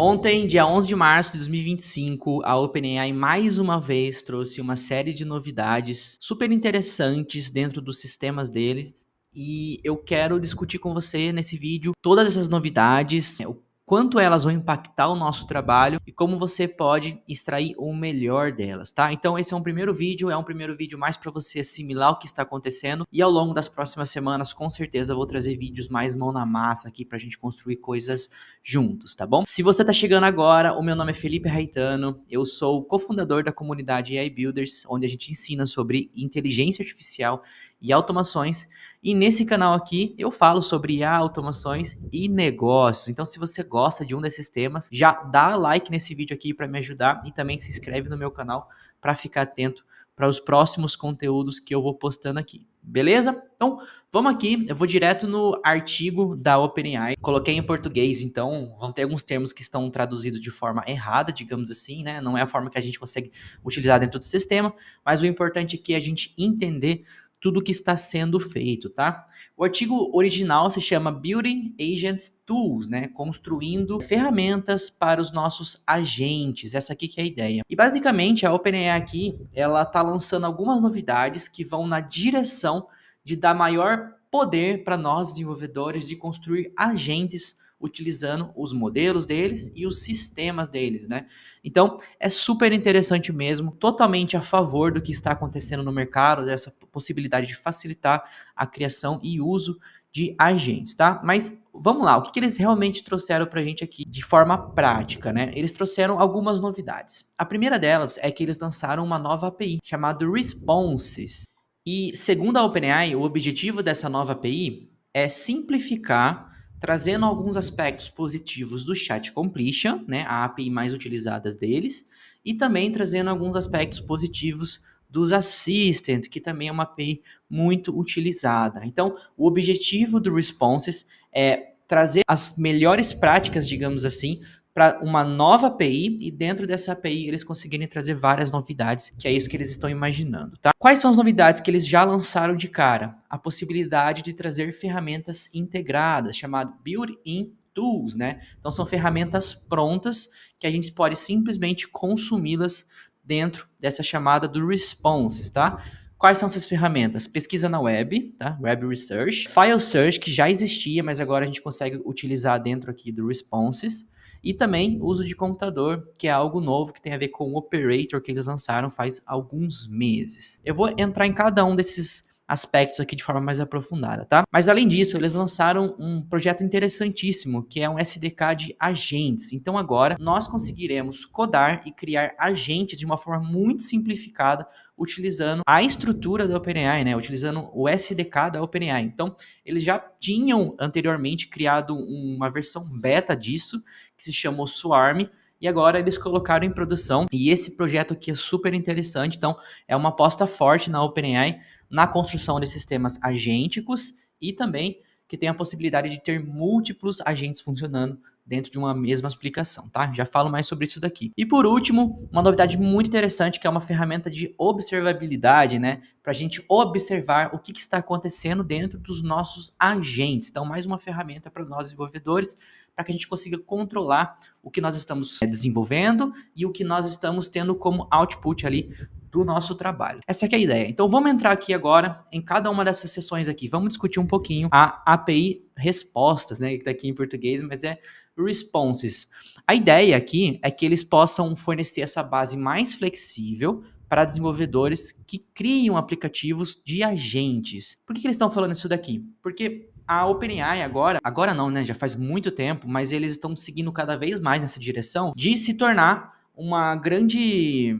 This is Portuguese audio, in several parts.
Ontem, dia 11 de março de 2025, a OpenAI mais uma vez trouxe uma série de novidades super interessantes dentro dos sistemas deles. E eu quero discutir com você nesse vídeo todas essas novidades, o quanto elas vão impactar o nosso trabalho e como você pode extrair o melhor delas, tá? Então esse é um primeiro vídeo mais para você assimilar o que está acontecendo e ao longo das próximas semanas, com certeza, eu vou trazer vídeos mais mão na massa aqui pra gente construir coisas juntos, tá bom? Se você tá chegando agora, o meu nome é Felipe Raitano, eu sou cofundador da comunidade AI Builders, onde a gente ensina sobre inteligência artificial e automações, e nesse canal aqui eu falo sobre IA, automações e negócios. Então se você gosta de um desses temas, já dá like nesse vídeo aqui para me ajudar e também se inscreve no meu canal para ficar atento para os próximos conteúdos que eu vou postando aqui, beleza? Então vamos aqui, eu vou direto no artigo da OpenAI, coloquei em português, então vão ter alguns termos que estão traduzidos de forma errada, digamos assim, né? Não é a forma que a gente consegue utilizar dentro do sistema, mas o importante aqui é a gente entender tudo o que está sendo feito, tá? O artigo original se chama Building Agents Tools, né? Construindo ferramentas para os nossos agentes. Essa aqui que é a ideia. E basicamente a OpenAI aqui, ela tá lançando algumas novidades que vão na direção de dar maior poder para nós desenvolvedores de construir agentes utilizando os modelos deles e os sistemas deles, né? Então, é super interessante mesmo, totalmente a favor do que está acontecendo no mercado, dessa possibilidade de facilitar a criação e uso de agentes, tá? Mas vamos lá, o que eles realmente trouxeram pra gente aqui de forma prática, né? Eles trouxeram algumas novidades. A primeira delas é que eles lançaram uma nova API chamada Responses. E segundo a OpenAI, o objetivo dessa nova API é simplificar, trazendo alguns aspectos positivos do Chat Completion, né, a API mais utilizada deles, e também trazendo alguns aspectos positivos dos Assistant, que também é uma API muito utilizada. Então, o objetivo do Responses é trazer as melhores práticas, digamos assim, para uma nova API e dentro dessa API eles conseguirem trazer várias novidades, que é isso que eles estão imaginando, tá? Quais são as novidades que eles já lançaram de cara? A possibilidade de trazer ferramentas integradas, chamado Built-in Tools, né? Então são ferramentas prontas que a gente pode simplesmente consumi-las dentro dessa chamada do Responses, tá? Quais são essas ferramentas? Pesquisa na web, tá? Web Research. File Search, que já existia, mas agora a gente consegue utilizar dentro aqui do Responses. E também uso de computador, que é algo novo que tem a ver com o Operator que eles lançaram faz alguns meses. Eu vou entrar em cada um desses aspectos aqui de forma mais aprofundada, tá? Mas além disso, eles lançaram um projeto interessantíssimo, que é um SDK de agentes. Então agora nós conseguiremos codar e criar agentes de uma forma muito simplificada, utilizando a estrutura da OpenAI, né? Utilizando o SDK da OpenAI. Então, eles já tinham anteriormente criado uma versão beta disso, que se chamou Swarm, e agora eles colocaram em produção, e esse projeto aqui é super interessante, então é uma aposta forte na OpenAI, na construção de sistemas agênticos, e também que tem a possibilidade de ter múltiplos agentes funcionando dentro de uma mesma aplicação, tá? Já falo mais sobre isso daqui. E por último, uma novidade muito interessante, que é uma ferramenta de observabilidade, né? Para a gente observar o que está acontecendo dentro dos nossos agentes. Então, mais uma ferramenta para nós desenvolvedores, para que a gente consiga controlar o que nós estamos desenvolvendo e o que nós estamos tendo como output ali do nosso trabalho. Essa aqui é a ideia. Então vamos entrar aqui agora em cada uma dessas sessões aqui. Vamos discutir um pouquinho a API respostas, né? Que tá aqui em português, mas é responses. A ideia aqui é que eles possam fornecer essa base mais flexível para desenvolvedores que criam aplicativos de agentes. Por que eles estão falando isso daqui? Porque a OpenAI agora não, né? Já faz muito tempo, mas eles estão seguindo cada vez mais nessa direção de se tornar uma grande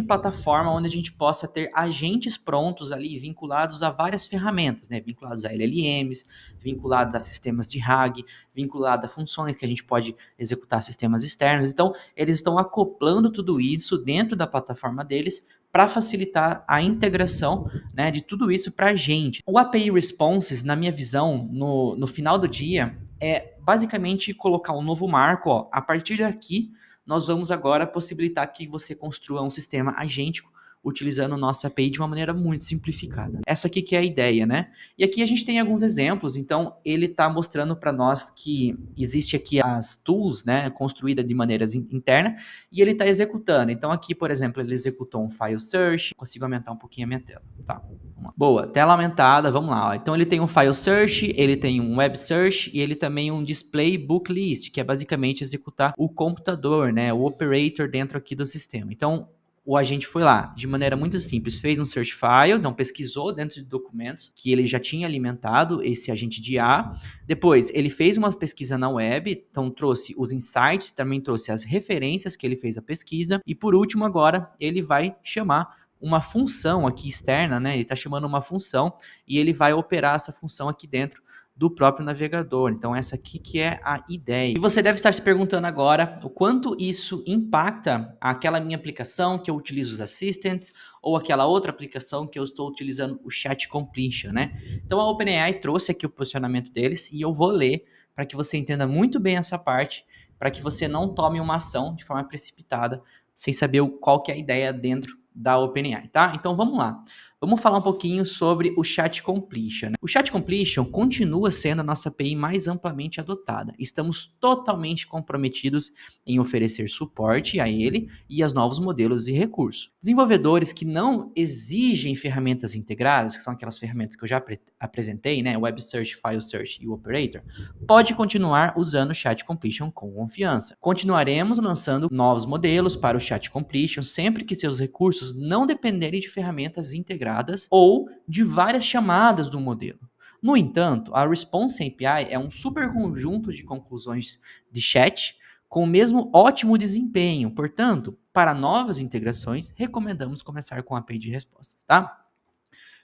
plataforma onde a gente possa ter agentes prontos ali vinculados a várias ferramentas, né? Vinculados a LLMs, vinculados a sistemas de RAG, vinculados a funções que a gente pode executar sistemas externos. Então, eles estão acoplando tudo isso dentro da plataforma deles para facilitar a integração, né, de tudo isso para a gente. O API Responses, na minha visão, no final do dia, é basicamente colocar um novo marco. Ó, a partir daqui, nós vamos agora possibilitar que você construa um sistema agêntico utilizando nossa API de uma maneira muito simplificada. Essa aqui que é a ideia, né? E aqui a gente tem alguns exemplos, então ele está mostrando para nós que existe aqui as tools, né, construídas de maneiras interna, e ele está executando. Então aqui, por exemplo, ele executou um file search, consigo aumentar um pouquinho a minha tela, tá? Vamos lá. Boa, tela aumentada, vamos lá. Ó. Então ele tem um file search, ele tem um web search e ele também um display book list, que é basicamente executar o computador, né, o operator dentro aqui do sistema. Então o agente foi lá, de maneira muito simples, fez um search file, então pesquisou dentro de documentos que ele já tinha alimentado esse agente de IA. Depois, ele fez uma pesquisa na web, então trouxe os insights, também trouxe as referências que ele fez a pesquisa. E por último, agora, ele vai chamar uma função aqui externa, né? Ele está chamando uma função e ele vai operar essa função aqui dentro do próprio navegador. Então essa aqui que é a ideia. E você deve estar se perguntando agora o quanto isso impacta aquela minha aplicação que eu utilizo os assistants ou aquela outra aplicação que eu estou utilizando o Chat Completion, né? Então a OpenAI trouxe aqui o posicionamento deles e eu vou ler para que você entenda muito bem essa parte, para que você não tome uma ação de forma precipitada, sem saber qual que é a ideia dentro da OpenAI, tá? Então vamos lá. Vamos falar um pouquinho sobre o Chat Completion. Né? O Chat Completion continua sendo a nossa API mais amplamente adotada. Estamos totalmente comprometidos em oferecer suporte a ele e aos novos modelos e recursos. Desenvolvedores que não exigem ferramentas integradas, que são aquelas ferramentas que eu já apresentei, né? Web Search, File Search e o Operator, pode continuar usando o Chat Completion com confiança. Continuaremos lançando novos modelos para o Chat Completion sempre que seus recursos não dependerem de ferramentas integradas ou de várias chamadas do modelo. No entanto, a Response API é um super conjunto de conclusões de chat com o mesmo ótimo desempenho. Portanto, para novas integrações, recomendamos começar com a API de resposta, tá?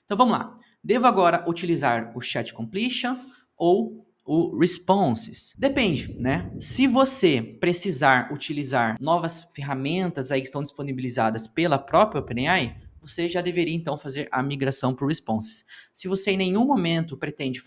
Então vamos lá. Devo agora utilizar o Chat Completion ou o Responses? Depende, né? Se você precisar utilizar novas ferramentas aí que estão disponibilizadas pela própria OpenAI, você já deveria então fazer a migração para o Responses. Se você em nenhum momento pretende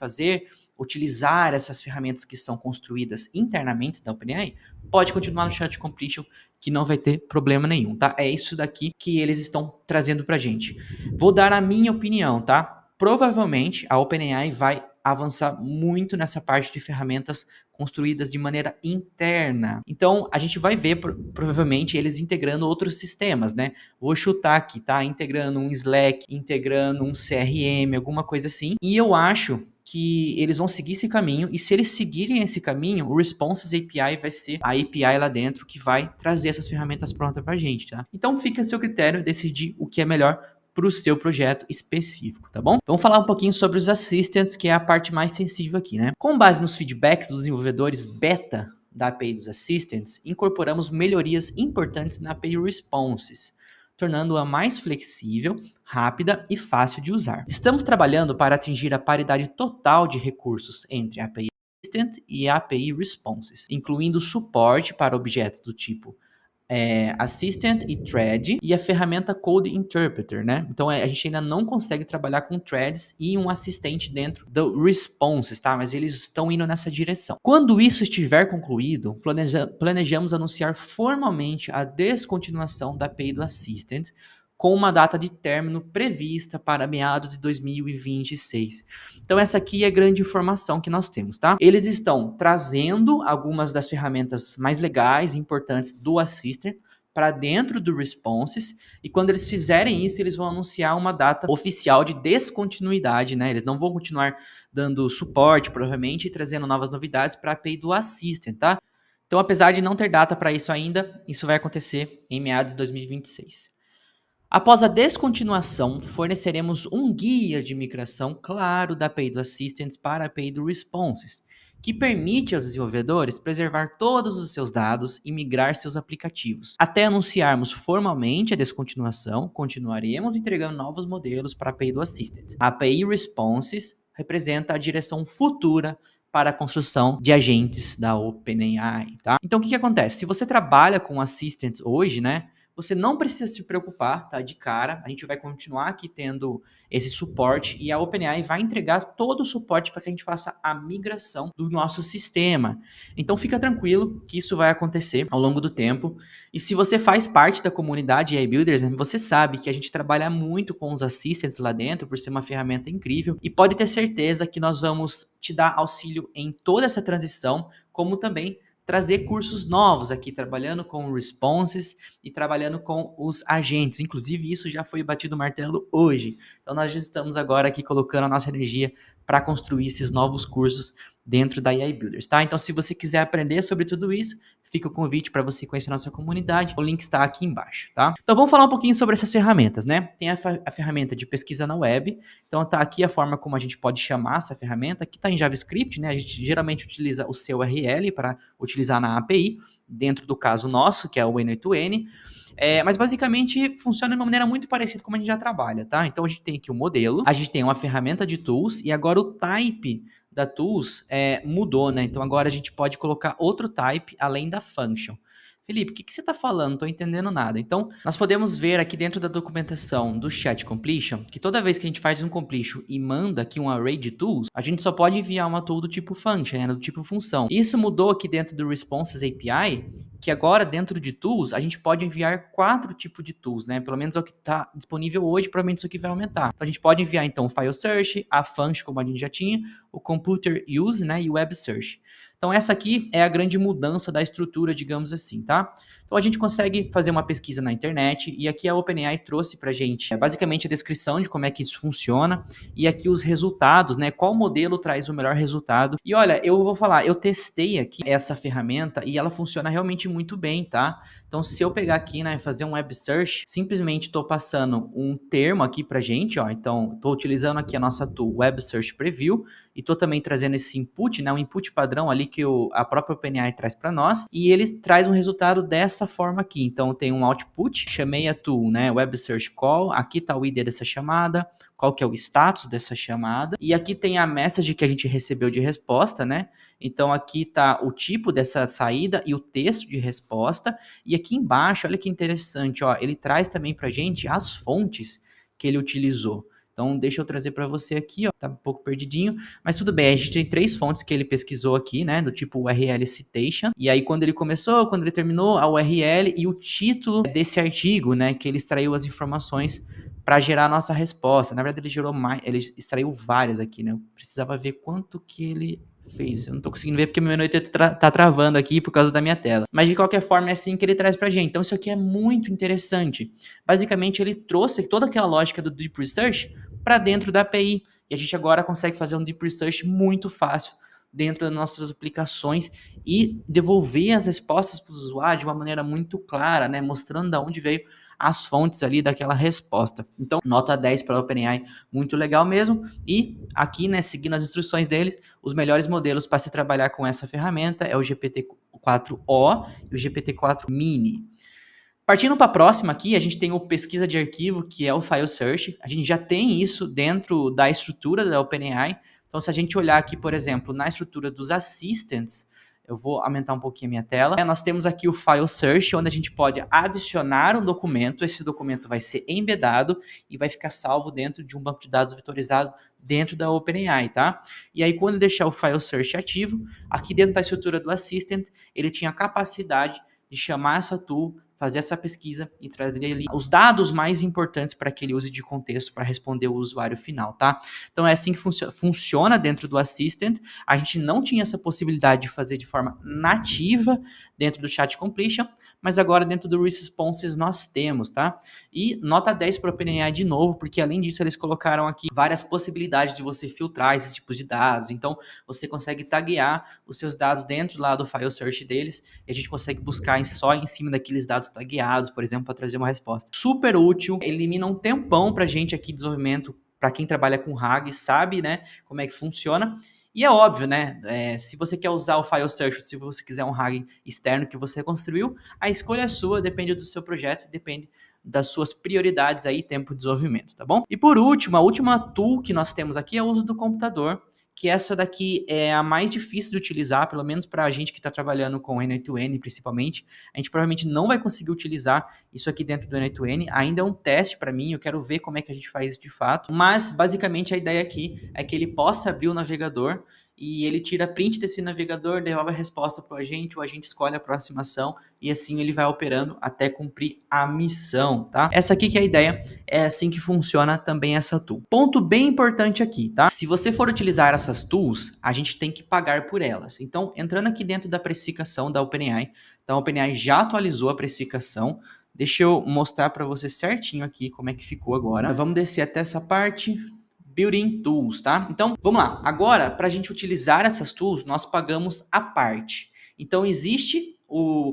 utilizar essas ferramentas que são construídas internamente da OpenAI, pode continuar no Chat Completion, que não vai ter problema nenhum, tá? É isso daqui que eles estão trazendo pra gente. Vou dar a minha opinião, tá? Provavelmente a OpenAI vai avançar muito nessa parte de ferramentas construídas de maneira interna. Então, a gente vai ver, provavelmente, eles integrando outros sistemas, né? Vou chutar aqui, tá? Integrando um Slack, integrando um CRM, alguma coisa assim. E eu acho que eles vão seguir esse caminho, e se eles seguirem esse caminho, o Responses API vai ser a API lá dentro que vai trazer essas ferramentas prontas pra gente, tá? Então, fica a seu critério decidir o que é melhor para o seu projeto específico, tá bom? Vamos falar um pouquinho sobre os assistants, que é a parte mais sensível aqui, né? Com base nos feedbacks dos desenvolvedores beta da API dos assistants, incorporamos melhorias importantes na API Responses, tornando-a mais flexível, rápida e fácil de usar. Estamos trabalhando para atingir a paridade total de recursos entre a API Assistant e a API Responses, incluindo suporte para objetos do tipo Assistant e Thread e a ferramenta Code Interpreter, né? Então a gente ainda não consegue trabalhar com threads e um assistente dentro do Responses, tá? Mas eles estão indo nessa direção. Quando isso estiver concluído, planejamos anunciar formalmente a descontinuação da API do Assistant, com uma data de término prevista para meados de 2026. Então essa aqui é a grande informação que nós temos, tá? Eles estão trazendo algumas das ferramentas mais legais e importantes do Assistant para dentro do Responses, e quando eles fizerem isso, eles vão anunciar uma data oficial de descontinuidade, né? Eles não vão continuar dando suporte, provavelmente, e trazendo novas novidades para a API do Assistant, tá? Então, apesar de não ter data para isso ainda, isso vai acontecer em meados de 2026. Após a descontinuação, forneceremos um guia de migração claro da API do Assistants para a API do Responses, que permite aos desenvolvedores preservar todos os seus dados e migrar seus aplicativos. Até anunciarmos formalmente a descontinuação, continuaremos entregando novos modelos para a API do Assistant. A API Responses representa a direção futura para a construção de agentes da OpenAI, tá? Então, o que acontece? Se você trabalha com Assistant hoje, né? você não precisa se preocupar, tá? De cara, a gente vai continuar aqui tendo esse suporte e a OpenAI vai entregar todo o suporte para que a gente faça a migração do nosso sistema. Então fica tranquilo que isso vai acontecer ao longo do tempo. E se você faz parte da comunidade AI Builders, você sabe que a gente trabalha muito com os assistants lá dentro por ser uma ferramenta incrível e pode ter certeza que nós vamos te dar auxílio em toda essa transição, como também trazer cursos novos aqui, trabalhando com responses e trabalhando com os agentes. Inclusive, isso já foi batido o martelo hoje. Então, nós já estamos agora aqui colocando a nossa energia para construir esses novos cursos dentro da AI Builders, tá? Então, se você quiser aprender sobre tudo isso, fica o convite para você conhecer a nossa comunidade. O link está aqui embaixo, tá? Então, vamos falar um pouquinho sobre essas ferramentas, né? Tem a ferramenta de pesquisa na web. Então, tá aqui a forma como a gente pode chamar essa ferramenta. Aqui está em JavaScript, né? A gente geralmente utiliza o seu URL para utilizar na API, dentro do caso nosso, que é o N8N. Mas basicamente funciona de uma maneira muito parecida como a gente já trabalha, tá? Então a gente tem aqui o modelo, a gente tem uma ferramenta de tools e agora o type da tools mudou, né? Então agora a gente pode colocar outro type além da function. Felipe, o que você está falando? Não estou entendendo nada. Então, nós podemos ver aqui dentro da documentação do Chat Completion que toda vez que a gente faz um completion e manda aqui um array de tools, a gente só pode enviar uma tool do tipo function, né, do tipo função. Isso mudou aqui dentro do Responses API, que agora dentro de tools a gente pode enviar 4 tipos de tools, né? Pelo menos é o que está disponível hoje, provavelmente isso aqui vai aumentar. Então a gente pode enviar então o File Search, a Function, como a gente já tinha, o Computer Use, né, e o Web Search. Então essa aqui é a grande mudança da estrutura, digamos assim, tá? Então a gente consegue fazer uma pesquisa na internet e aqui a OpenAI trouxe pra gente basicamente a descrição de como é que isso funciona e aqui os resultados, né? Qual modelo traz o melhor resultado. E olha, eu vou falar, eu testei aqui essa ferramenta e ela funciona realmente muito bem, tá? Então se eu pegar aqui, né, fazer um web search, simplesmente estou passando um termo aqui pra gente, ó. Então estou utilizando aqui a nossa tool Web Search Preview e estou também trazendo esse input, né, um input padrão ali que a própria OpenAI traz para nós, e ele traz um resultado dessa forma aqui. Então, tem um output, chamei a tool, né, Web Search Call, aqui está o ID dessa chamada, qual que é o status dessa chamada, e aqui tem a message que a gente recebeu de resposta, né, então aqui está o tipo dessa saída e o texto de resposta, e aqui embaixo, olha que interessante, ó, ele traz também para a gente as fontes que ele utilizou. Então, deixa eu trazer para você aqui, ó, tá um pouco perdidinho, mas tudo bem, a gente tem 3 fontes que ele pesquisou aqui, né, do tipo URL citation, e aí quando ele começou, quando ele terminou, a URL e o título desse artigo, né, que ele extraiu as informações para gerar a nossa resposta. Na verdade, ele gerou mais, ele extraiu várias aqui, né, eu precisava ver quanto que ele fez. Eu não tô conseguindo ver porque meu noite tá travando aqui por causa da minha tela. Mas de qualquer forma é assim que ele traz pra gente. Então isso aqui é muito interessante. Basicamente ele trouxe toda aquela lógica do Deep Research para dentro da API. E a gente agora consegue fazer um Deep Research muito fácil dentro das nossas aplicações e devolver as respostas para o usuário de uma maneira muito clara, né? Mostrando de onde veio as fontes ali daquela resposta. Então, nota 10 para a OpenAI, muito legal mesmo. E aqui, né, seguindo as instruções deles, os melhores modelos para se trabalhar com essa ferramenta é o GPT-4o e o GPT-4 Mini. Partindo para a próxima aqui, a gente tem o pesquisa de arquivo, que é o File Search. A gente já tem isso dentro da estrutura da OpenAI. Então, se a gente olhar aqui, por exemplo, na estrutura dos assistants, eu vou aumentar um pouquinho a minha tela. Nós temos aqui o File Search, onde a gente pode adicionar um documento. Esse documento vai ser embedado e vai ficar salvo dentro de um banco de dados vetorizado dentro da OpenAI, tá? E aí, quando eu deixar o File Search ativo, aqui dentro da estrutura do Assistant, ele tinha a capacidade de chamar essa tool, fazer essa pesquisa e trazer ali os dados mais importantes para que ele use de contexto para responder o usuário final, tá? Então é assim que funciona dentro do Assistant. A gente não tinha essa possibilidade de fazer de forma nativa dentro do Chat Completion, mas agora dentro do Responses nós temos, tá? E nota 10 para o OpenAI de novo, porque além disso eles colocaram aqui várias possibilidades de você filtrar esses tipos de dados. Então você consegue taguear os seus dados dentro lá do File Search deles e a gente consegue buscar só em cima daqueles dados tagueados, por exemplo, para trazer uma resposta. Super útil, elimina um tempão para a gente aqui de desenvolvimento, para quem trabalha com RAG, sabe, né, como é que funciona. E é óbvio, né, se você quer usar o File Search, se você quiser um RAG externo que você construiu, a escolha é sua, depende do seu projeto, depende das suas prioridades aí, tempo de desenvolvimento, tá bom? E por último, a última tool que nós temos aqui é o uso do computador, que essa daqui é a mais difícil de utilizar, pelo menos para a gente que está trabalhando com N8N principalmente. A gente provavelmente não vai conseguir utilizar isso aqui dentro do N8N, ainda é um teste para mim, eu quero ver como é que a gente faz isso de fato, mas basicamente a ideia aqui é que ele possa abrir o navegador e ele tira print desse navegador, devolve a resposta para o agente escolhe a aproximação e assim ele vai operando até cumprir a missão, tá? Essa aqui que é a ideia, é assim que funciona também essa tool. Ponto bem importante aqui, tá? Se você for utilizar essas tools, a gente tem que pagar por elas. Então, entrando aqui dentro da precificação da OpenAI, então a OpenAI já atualizou a precificação. Deixa eu mostrar para você certinho aqui como é que ficou agora. Vamos descer até essa parte. Building Tools, tá? Então, vamos lá. Agora, para a gente utilizar essas tools, nós pagamos a parte. Então, existe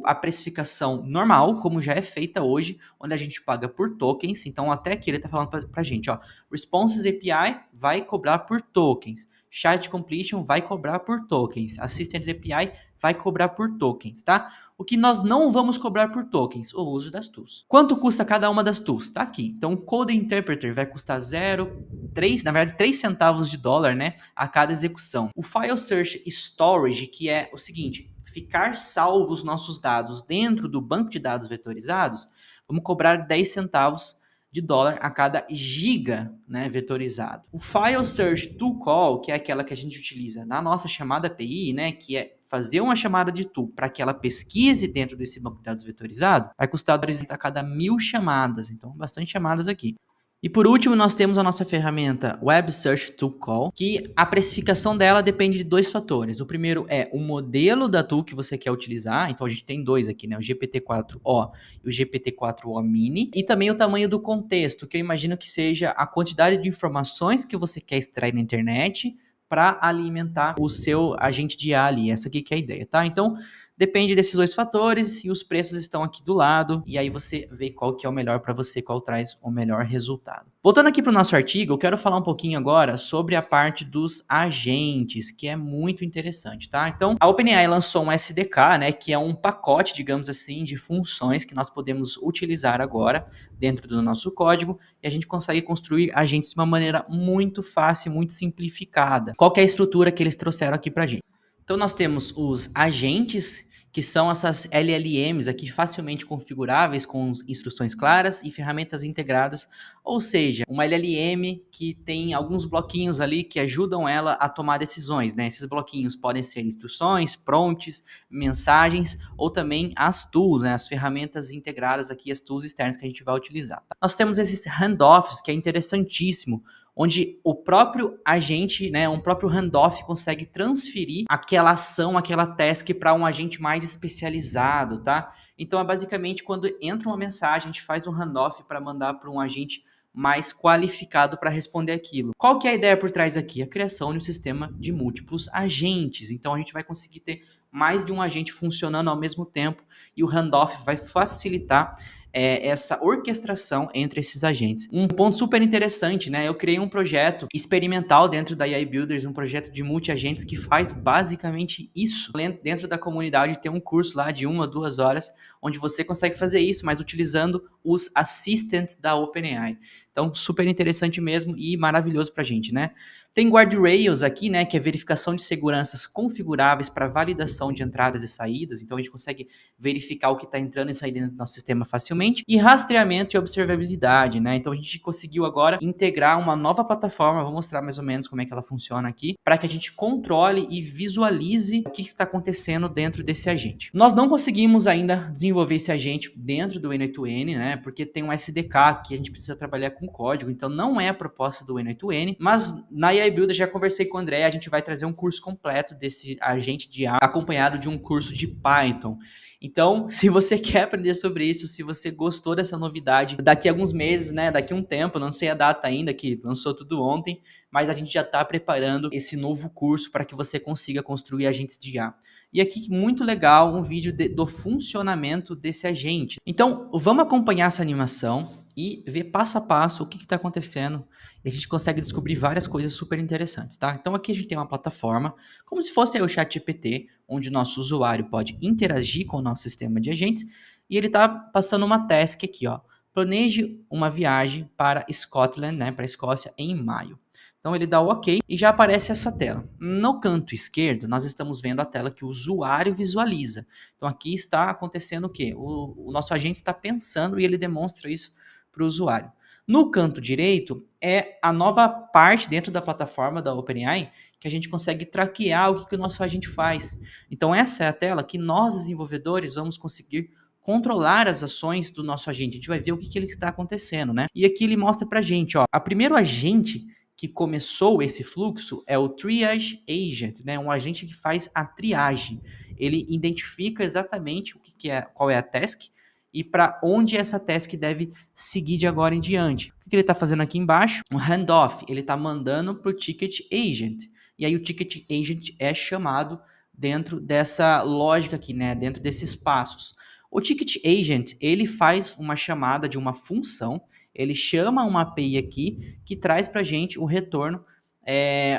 a precificação normal, como já é feita hoje, onde a gente paga por tokens. Então, até aqui ele está falando para a gente, ó, Responses API vai cobrar por tokens. Chat Completion vai cobrar por tokens. Assistant API vai cobrar por tokens, tá? O que nós não vamos cobrar por tokens? O uso das tools. Quanto custa cada uma das tools? Tá aqui. Então, o Code Interpreter vai custar 0,3, na verdade, 3 centavos de dólar, né? A cada execução. O File Search Storage, que é o seguinte, ficar salvos nossos dados dentro do banco de dados vetorizados, vamos cobrar 10 centavos de dólar a cada giga, né, vetorizado. O File Search To Call, que é aquela que a gente utiliza na nossa chamada API, né, que é fazer uma chamada de tool para que ela pesquise dentro desse banco de dados vetorizado, vai custar a cada 1000 chamadas, então bastante chamadas aqui. E por último, nós temos a nossa ferramenta Web Search Tool Call, que a precificação dela depende de 2 fatores. O primeiro é o modelo da tool que você quer utilizar, então a gente tem 2 aqui, né? O GPT-4o e o GPT-4o Mini, e também o tamanho do contexto, que eu imagino que seja a quantidade de informações que você quer extrair na internet para alimentar o seu agente de IA ali. Essa aqui que é a ideia, tá? Então, depende desses 2 fatores e os preços estão aqui do lado e aí você vê qual que é o melhor para você, qual traz o melhor resultado. Voltando aqui para o nosso artigo, eu quero falar um pouquinho agora sobre a parte dos agentes, que é muito interessante, tá? Então, a OpenAI lançou um SDK, né, que é um pacote, digamos assim, de funções que nós podemos utilizar agora dentro do nosso código e a gente consegue construir agentes de uma maneira muito fácil, muito simplificada. Qual que é a estrutura que eles trouxeram aqui para a gente? Então, nós temos os agentes, que são essas LLMs aqui facilmente configuráveis com instruções claras e ferramentas integradas, ou seja, uma LLM que tem alguns bloquinhos ali que ajudam ela a tomar decisões, né? Esses bloquinhos podem ser instruções, prompts, mensagens ou também as tools, né? As ferramentas integradas aqui, as tools externas que a gente vai utilizar. Tá? Nós temos esses handoffs, que é interessantíssimo, onde o próprio agente, né, um próprio handoff consegue transferir aquela ação, aquela task para um agente mais especializado, tá? Então é basicamente quando entra uma mensagem, a gente faz um handoff para mandar para um agente mais qualificado para responder aquilo. Qual que é a ideia por trás aqui? A criação de um sistema de múltiplos agentes. Então a gente vai conseguir ter mais de um agente funcionando ao mesmo tempo e o handoff vai facilitar essa orquestração entre esses agentes. Um ponto super interessante, né? Eu criei um projeto experimental dentro da AI Builders, um projeto de multi-agentes que faz basicamente isso. Dentro da comunidade tem um curso lá de 1 a 2 horas, onde você consegue fazer isso, mas utilizando os assistants da OpenAI. Então, super interessante mesmo e maravilhoso pra gente, né? Tem guardrails aqui, né, que é verificação de seguranças configuráveis para validação de entradas e saídas. Então, a gente consegue verificar o que está entrando e saindo dentro do nosso sistema facilmente. E rastreamento e observabilidade, né? Então, a gente conseguiu agora integrar uma nova plataforma. Vou mostrar mais ou menos como é que ela funciona aqui, para que a gente controle e visualize o que está acontecendo dentro desse agente. Nós não conseguimos ainda desenvolver esse agente dentro do N8N, né? Porque tem um SDK que a gente precisa trabalhar com código, então não é a proposta do N8N, mas na AI Builder já conversei com o André, a gente vai trazer um curso completo desse agente de IA, acompanhado de um curso de Python. Então, se você quer aprender sobre isso, se você gostou dessa novidade, daqui a alguns meses, né, daqui a um tempo, não sei a data ainda, que lançou tudo ontem, mas a gente já está preparando esse novo curso para que você consiga construir agentes de IA. E aqui, muito legal, um vídeo do funcionamento desse agente. Então, vamos acompanhar essa animação e ver passo a passo o que está acontecendo. E a gente consegue descobrir várias coisas super interessantes, tá? Então, aqui a gente tem uma plataforma, como se fosse aí o ChatGPT, onde o nosso usuário pode interagir com o nosso sistema de agentes. E ele está passando uma task aqui, ó. Planeje uma viagem para Scotland, né, para a Escócia, em maio. Então ele dá o OK e já aparece essa tela. No canto esquerdo, nós estamos vendo a tela que o usuário visualiza. Então aqui está acontecendo o quê? O nosso agente está pensando e ele demonstra isso para o usuário. No canto direito é a nova parte dentro da plataforma da OpenAI que a gente consegue traquear o que o nosso agente faz. Então essa é a tela que nós desenvolvedores vamos conseguir controlar as ações do nosso agente. A gente vai ver o que ele está acontecendo, né? E aqui ele mostra pra gente, ó, a primeiro agente que começou esse fluxo é o Triage Agent, né? Um agente que faz a triagem. Ele identifica exatamente o que é, qual é a task e para onde essa task deve seguir de agora em diante. O que ele está fazendo aqui embaixo? Um handoff. Ele está mandando para o Ticket Agent. E aí o Ticket Agent é chamado dentro dessa lógica aqui, né? Dentro desses passos. O Ticket Agent, ele faz uma chamada de uma função, ele chama uma API aqui que traz para a gente o retorno,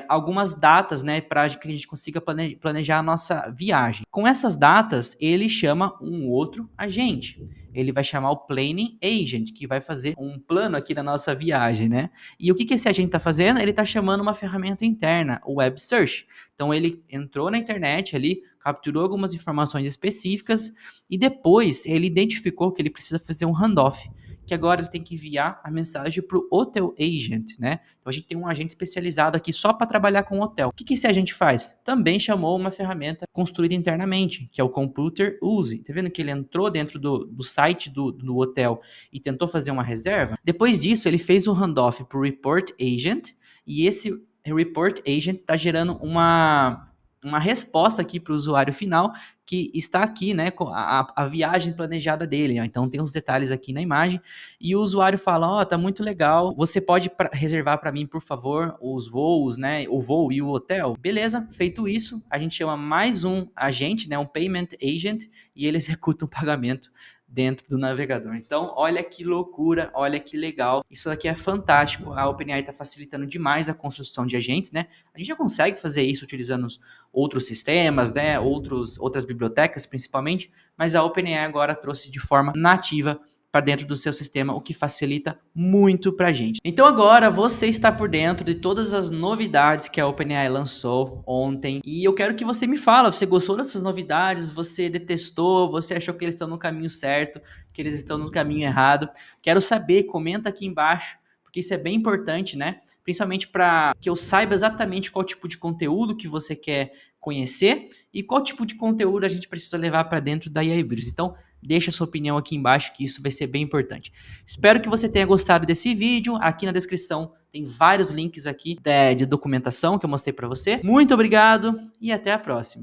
algumas datas, né, para que a gente consiga planejar a nossa viagem. Com essas datas, ele chama um outro agente. Ele vai chamar o Planning Agent, que vai fazer um plano aqui da nossa viagem, né? E o que esse agente está fazendo? Ele está chamando uma ferramenta interna, o Web Search. Então ele entrou na internet ali, capturou algumas informações específicas e depois ele identificou que ele precisa fazer um handoff, que agora ele tem que enviar a mensagem para o Hotel Agent, né? Então a gente tem um agente especializado aqui só para trabalhar com hotel. O que esse agente faz? Também chamou uma ferramenta construída internamente, que é o Computer Use. Tá vendo que ele entrou dentro do site do hotel e tentou fazer uma reserva? Depois disso, ele fez o handoff para o Report Agent e esse Report Agent está gerando uma resposta aqui para o usuário final que está aqui, né, com a viagem planejada dele. Ó. Então tem os detalhes aqui na imagem e o usuário fala, ó, tá muito legal, você pode reservar para mim, por favor, os voos, né, o voo e o hotel? Beleza, feito isso, a gente chama mais um agente, né, um Payment Agent, e ele executa um pagamento dentro do navegador. Então, olha que loucura, olha que legal. Isso aqui é fantástico. A OpenAI está facilitando demais a construção de agentes, né? A gente já consegue fazer isso utilizando outros sistemas, né? Outras bibliotecas, principalmente, mas a OpenAI agora trouxe de forma nativa para dentro do seu sistema, o que facilita muito para a gente. Então agora você está por dentro de todas as novidades que a OpenAI lançou ontem e eu quero que você me fale, você gostou dessas novidades, você detestou, você achou que eles estão no caminho certo, que eles estão no caminho errado? Quero saber, comenta aqui embaixo, porque isso é bem importante, né? Principalmente para que eu saiba exatamente qual tipo de conteúdo que você quer conhecer e qual tipo de conteúdo a gente precisa levar para dentro da AI Bridge. Então, deixa a sua opinião aqui embaixo, que isso vai ser bem importante. Espero que você tenha gostado desse vídeo. Aqui na descrição tem vários links aqui de documentação que eu mostrei para você. Muito obrigado e até a próxima.